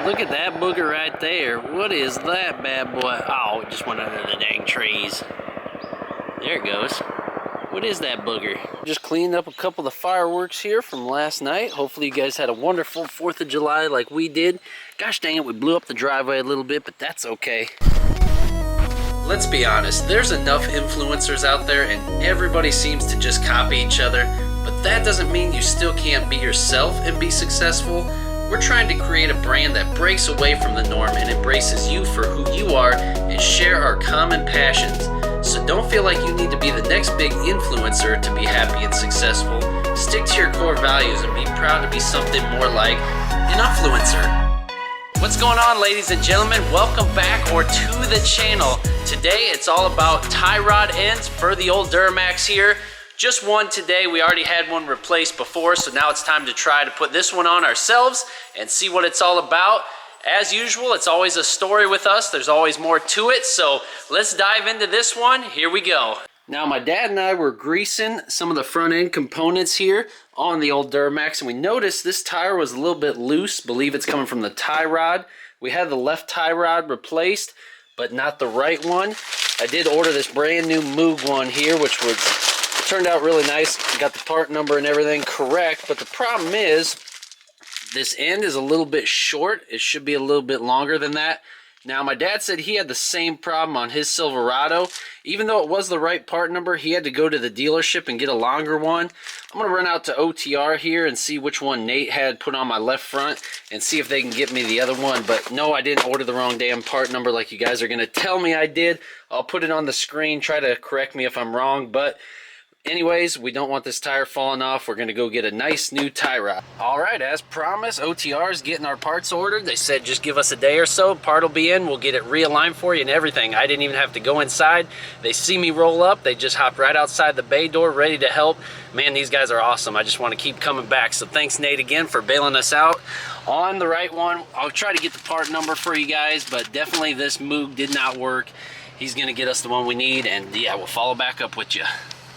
Look at that booger right there. What is that bad boy? Oh, it just went under the dang trees. There it goes. What is that booger? Just cleaned up a couple of the fireworks here from last night. Hopefully you guys had a wonderful 4th of July like we did. Gosh dang it, we blew up the driveway a little bit, but that's okay. Let's be honest, there's enough influencers out there and everybody seems to just copy each other, but that doesn't mean you still can't be yourself and be successful. We're trying to create a brand that breaks away from the norm and embraces you for who you are and share our common passions. So don't feel like you need to be the next big influencer to be happy and successful. Stick to your core values and be proud to be something more like an influencer. What's going on, ladies and gentlemen? Welcome back or to the channel. Today it's all about tie rod ends for the old Duramax here. Just one today. We already had one replaced before, so now it's time to try to put this one on ourselves and see what it's all about. As usual, it's always a story with us. There's always more to it, so let's dive into this one. Here we go. Now, my dad and I were greasing some of the front end components here on the old Duramax, and we noticed this tire was a little bit loose. Believe it's coming from the tie rod. We had the left tie rod replaced, but not the right one. I did order this brand new Moog one here, which turned out really nice. Got the part number and everything correct, but the problem is this end is a little bit short. It should be a little bit longer than that. Now, my dad said he had the same problem on his Silverado. Even though it was the right part number, he had to go to the dealership and get a longer one. I'm going to run out to OTR here and see which one Nate had put on my left front and see if they can get me the other one. But no, I didn't order the wrong damn part number like you guys are going to tell me I did. I'll put it on the screen, try to correct me if I'm wrong, but anyways, we don't want this tire falling off. We're going to go get a nice new tie rod. All right, as promised, OTR is getting our parts ordered. They said just give us a day or so. Part will be in. We'll get it realigned for you and everything. I didn't even have to go inside. They see me roll up. They just hopped right outside the bay door ready to help. Man, these guys are awesome. I just want to keep coming back. So thanks, Nate, again for bailing us out on the right one. I'll try to get the part number for you guys, but definitely this Moog did not work. He's going to get us the one we need, and yeah, we'll follow back up with you.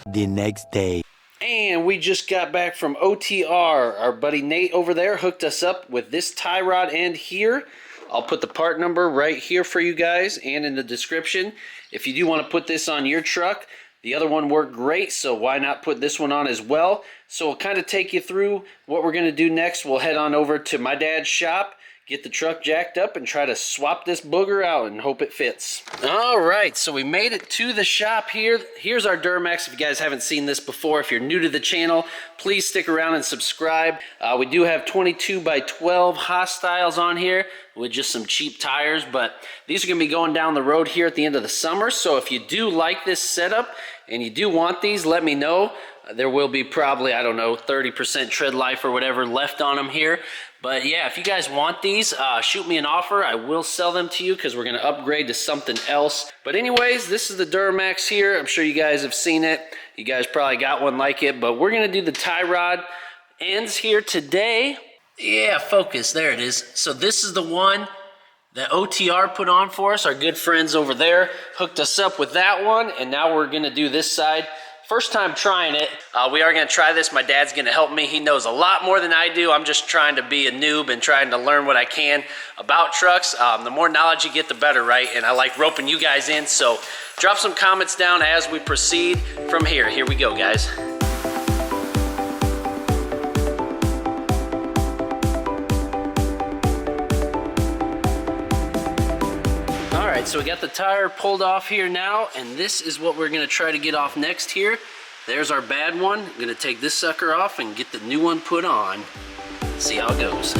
The next day. And we just got back from OTR. Our buddy Nate over there hooked us up with this tie rod end here. I'll put the part number right here for you guys and in the description. If you do want to put this on your truck, the other one worked great, so why not put this one on as well? So we'll kind of take you through what we're going to do next. We'll head on over to my dad's shop, get the truck jacked up, and try to swap this booger out and hope it fits. All right, so we made it to the shop here. Here's our Duramax. If you guys haven't seen this before, if you're new to the channel, please stick around and subscribe. We do have 22 by 12 Hostiles on here with just some cheap tires, but these are gonna be going down the road here at the end of the summer. So if you do like this setup and you do want these, let me know. There will be probably, I don't know, 30% tread life or whatever left on them here. But yeah, if you guys want these, shoot me an offer. I will sell them to you because we're going to upgrade to something else. But anyways, this is the Duramax here. I'm sure you guys have seen it. You guys probably got one like it. But we're going to do the tie rod ends here today. Yeah, focus. There it is. So this is the one that OTR put on for us. Our good friends over there hooked us up with that one. And now we're going to do this side. First time trying it. We are going to try this. My dad's going to help me. He knows a lot more than I do. I'm just trying to be a noob and trying to learn what I can about trucks. The more knowledge you get, the better, right? And I like roping you guys in. So drop some comments down as we proceed from here. Here we go, guys. So we got the tire pulled off here now, and this is what we're gonna try to get off next here. There's our bad one. I'm gonna take this sucker off and get the new one put on. See how it goes.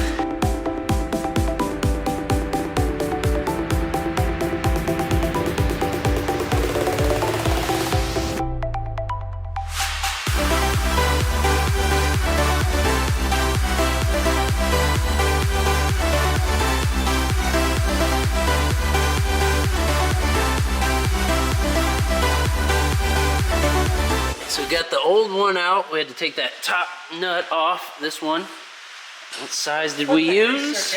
Got the old one out. We had to take that top nut off. This one. What size did we use?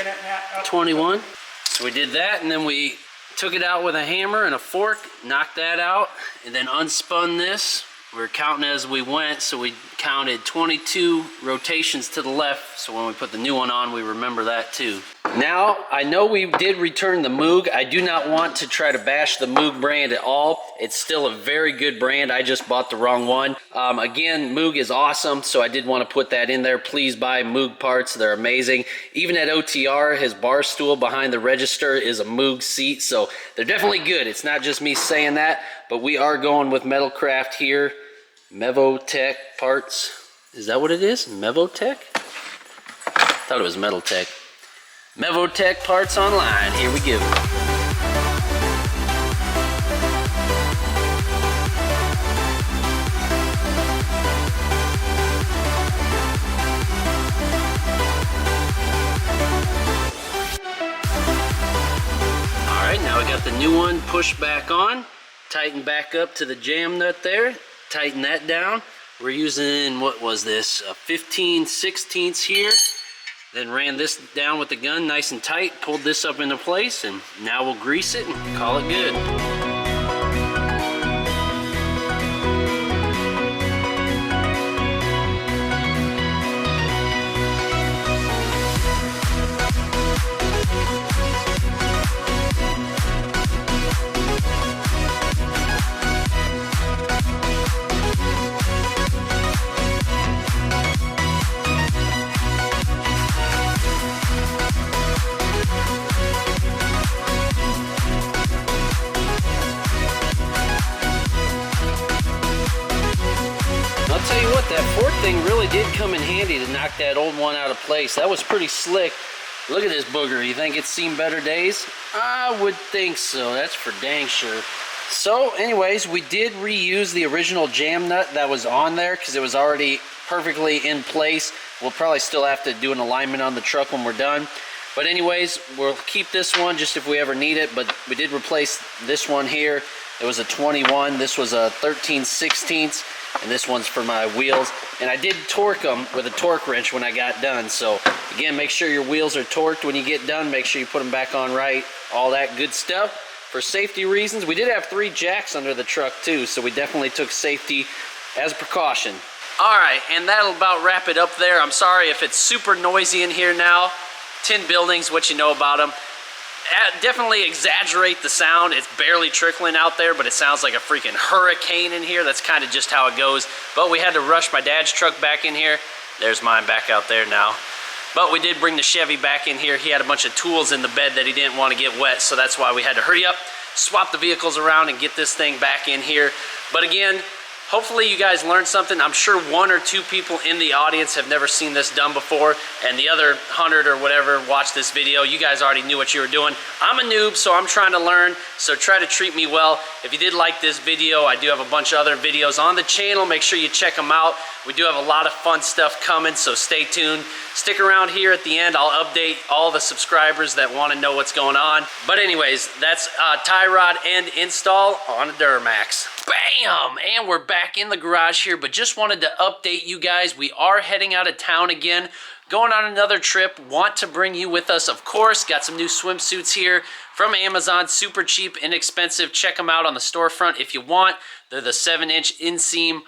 21. So we did that, and then we took it out with a hammer and a fork, knocked that out, and then unspun this. We were counting as we went, so we counted 22 rotations to the left. So when we put the new one on, we remember that too. Now, I know we did return the Moog. I do not want to try to bash the Moog brand at all. It's still a very good brand. I just bought the wrong one. Again, Moog is awesome, so I did want to put that in there. Please buy Moog parts. They're amazing. Even at OTR, his bar stool behind the register is a Moog seat, so they're definitely good. It's not just me saying that, but we are going with Metalcraft here. MevoTech parts. Is that what it is? MevoTech? I thought it was MetalTech. MevoTech parts online. Here we go. Alright, now we got the new one pushed back on. Tighten back up to the jam nut there. Tighten that down. We're using, what was this? A 15/16 here. Then ran this down with the gun nice and tight, pulled this up into place, and now we'll grease it and call it good. I'll tell you what, that fork thing really did come in handy to knock that old one out of place. That was pretty slick. Look at this booger. You think it's seen better days? I would think so. That's for dang sure. So anyways, we did reuse the original jam nut that was on there because it was already perfectly in place. We'll probably still have to do an alignment on the truck when we're done. But anyways, we'll keep this one just if we ever need it. But we did replace this one here. It was a 21. This was a 13/16. And this one's for my wheels. And I did torque them with a torque wrench when I got done. So again, make sure your wheels are torqued when you get done. Make sure you put them back on right. All that good stuff. For safety reasons, we did have 3 jacks under the truck too. So we definitely took safety as a precaution. Alright, and that'll about wrap it up there. I'm sorry if it's super noisy in here now. Tin buildings, what you know about them. Definitely exaggerate the sound. It's barely trickling out there, but it sounds like a freaking hurricane in here. That's kind of just how it goes. But we had to rush my dad's truck back in here. There's mine back out there now. But we did bring the Chevy back in here. He had a bunch of tools in the bed that he didn't want to get wet, so that's why we had to hurry up, swap the vehicles around, and get this thing back in here. But again, hopefully you guys learned something. I'm sure 1 or 2 people in the audience have never seen this done before, and the other 100 or whatever watched this video. You guys already knew what you were doing. I'm a noob, so I'm trying to learn, so try to treat me well. If you did like this video, I do have a bunch of other videos on the channel. Make sure you check them out. We do have a lot of fun stuff coming, so stay tuned. Stick around here at the end. I'll update all the subscribers that want to know what's going on. But anyways, that's tie rod and install on a Duramax. Bam! And we're back in the garage here, but just wanted to update you guys. We are heading out of town again, going on another trip. Want to bring you with us, of course. Got some new swimsuits here from Amazon. Super cheap, inexpensive. Check them out on the storefront if you want. They're the 7-inch inseam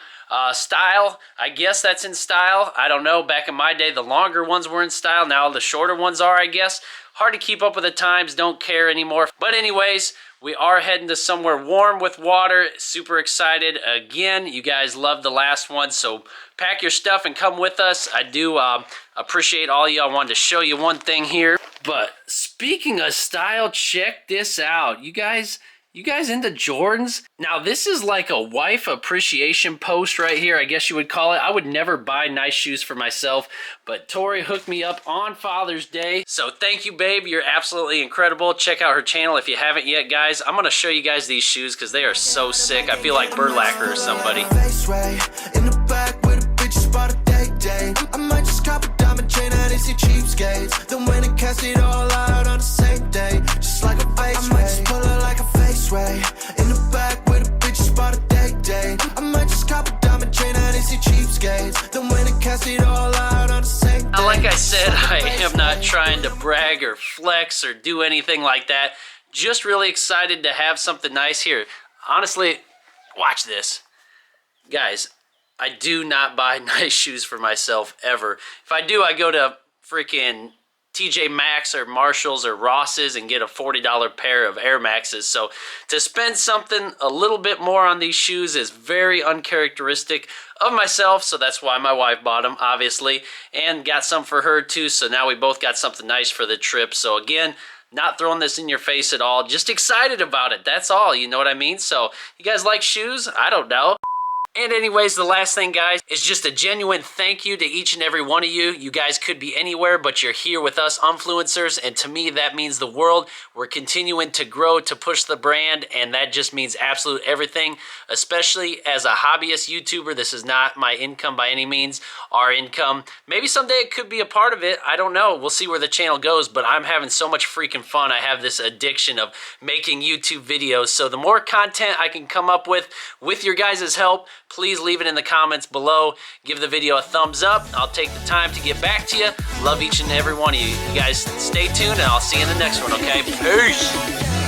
style. I guess that's in style. I don't know. Back in my day, the longer ones were in style. Now the shorter ones are, I guess. Hard to keep up with the times. Don't care anymore. But anyways, we are heading to somewhere warm with water. Super excited. Again, you guys loved the last one, so pack your stuff and come with us. I do appreciate all you. I wanted to show you one thing here. But speaking of style, check this out. You guys into Jordans? Now this is like a wife appreciation post right here, I guess you would call it. I would never buy nice shoes for myself, but Tori hooked me up on Father's Day. So thank you, babe. You're absolutely incredible. Check out her channel if you haven't yet, guys. I'm gonna show you guys these shoes because they are so sick. I feel like Burlacker or somebody. In the back with a bitch spot a day. I might just cop a diamond chain and it's your cheapskates. Then when it cast it all out on the same day, just like a face. I might just pull her like a face ray. In the back with a bitch spot a day. I might just cop a diamond chain and it's your cheapskates. Then when it cast it all out on the same day. Now, like I said, I am not trying to brag or flex or do anything like that. Just really excited to have something nice here. Honestly, watch this. Guys, I do not buy nice shoes for myself ever. If I do, I go to freaking TJ Maxx or Marshalls or Ross's and get a $40 pair of Air Maxes. So to spend something a little bit more on these shoes is very uncharacteristic of myself, so that's why my wife bought them, obviously, and got some for her too. So now we both got something nice for the trip. So again, not throwing this in your face at all, just excited about it. That's all, you know what I mean? So you guys like shoes? I don't know. And anyways, the last thing, guys, is just a genuine thank you to each and every one of you. You guys could be anywhere, but you're here with us influencers, and to me, that means the world. We're continuing to grow, to push the brand, and that just means absolute everything, especially as a hobbyist YouTuber. This is not my income by any means, our income. Maybe someday it could be a part of it. I don't know. We'll see where the channel goes, but I'm having so much freaking fun. I have this addiction of making YouTube videos, so the more content I can come up with your guys' help, please leave it in the comments below. Give the video a thumbs up. I'll take the time to get back to you. Love each and every one of you. You guys stay tuned, and I'll see you in the next one, okay? Peace!